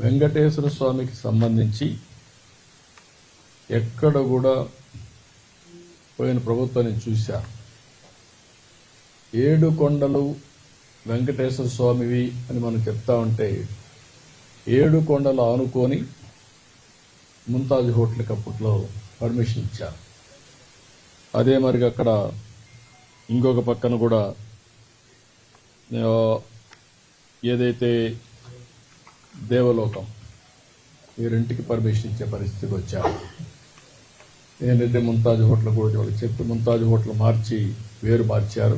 వెంకటేశ్వర స్వామికి సంబంధించి ఎక్కడ కూడా పోయిన ప్రభుత్వాన్ని చూశా. 7 కొండలు వెంకటేశ్వర స్వామివి అని మనం చెప్తా ఉంటే 7 కొండలు ఆనుకొని ముంతాజ్ హోటల్కి అప్పట్లో పర్మిషన్ ఇచ్చారు. అదే మరి అక్కడ ఇంకొక పక్కన కూడా ఏదైతే దేవలోకం ఈ రెంటికి పర్మిషన్ ఇచ్చే పరిస్థితికి వచ్చారు. ఏంటంటే ముంతాజ్ హోటల్ కూడా వాళ్ళకి చెప్పి ముంతాజ్ హోటల్ మార్చారు.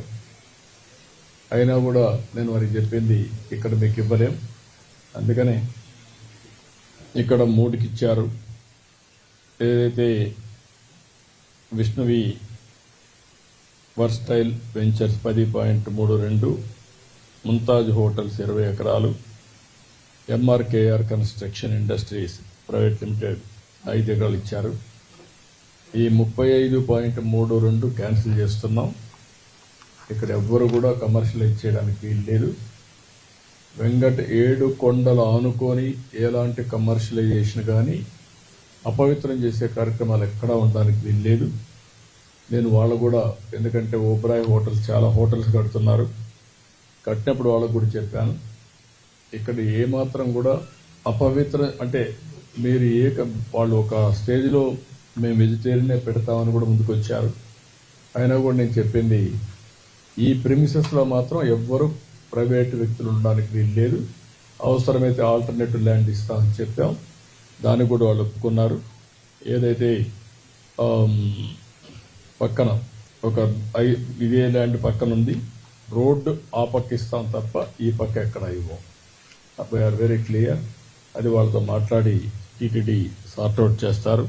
అయినా కూడా నేను వారికి చెప్పింది ఇక్కడ మీకు ఇవ్వలేం, అందుకనే ఇక్కడ 3కి ఇచ్చారు. ఏదైతే విష్ణువి వర్స్టైల్ వెంచర్స్ 10.32, ముంతాజ్ హోటల్స్ 20 ఎకరాలు, MRKR construction industries private limited 5 ఎకరాలు ఇచ్చారు. ఈ 35.32 క్యాన్సిల్ చేస్తున్నాం. ఇక్కడ ఎవ్వరు కూడా కమర్షియలైజ్ చేయడానికి వీలు లేదు. 7 కొండలు ఆనుకొని ఎలాంటి కమర్షియలైజేషన్ కానీ అపవిత్రం చేసే కార్యక్రమాలు ఎక్కడా ఉండడానికి వీలు లేదు. నేను వాళ్ళు కూడా, ఎందుకంటే ఓబ్రాయ్ హోటల్స్ చాలా హోటల్స్ కడుతున్నారు, కట్టినప్పుడు వాళ్ళకు కూడా చెప్పాను, ఇక్కడ ఏమాత్రం కూడా అపవిత్ర అంటే మీరు వాళ్ళు ఒక స్టేజ్లో మేము వెజిటేరియనే పెడతామని కూడా ముందుకు వచ్చారు. అయినా కూడా నేను చెప్పింది ఈ ప్రిమిసెస్లో మాత్రం ఎవ్వరూ ప్రైవేట్ వ్యక్తులు ఉండడానికి వీలు లేదు. అవసరమైతే ఆల్టర్నేటివ్ ల్యాండ్ ఇస్తామని చెప్పాం, దానికి కూడా వాళ్ళు ఒప్పుకున్నారు. ఏదైతే పక్కన ఇదే ల్యాండ్ పక్కన ఉంది, రోడ్డు ఆ పక్క ఇస్తాం తప్ప ఈ పక్క ఎక్కడ ఇవ్వం. We are very clear. అది వాళ్ళతో మాట్లాడి టీటీడీ సార్ట్అవుట్ చేస్తారు.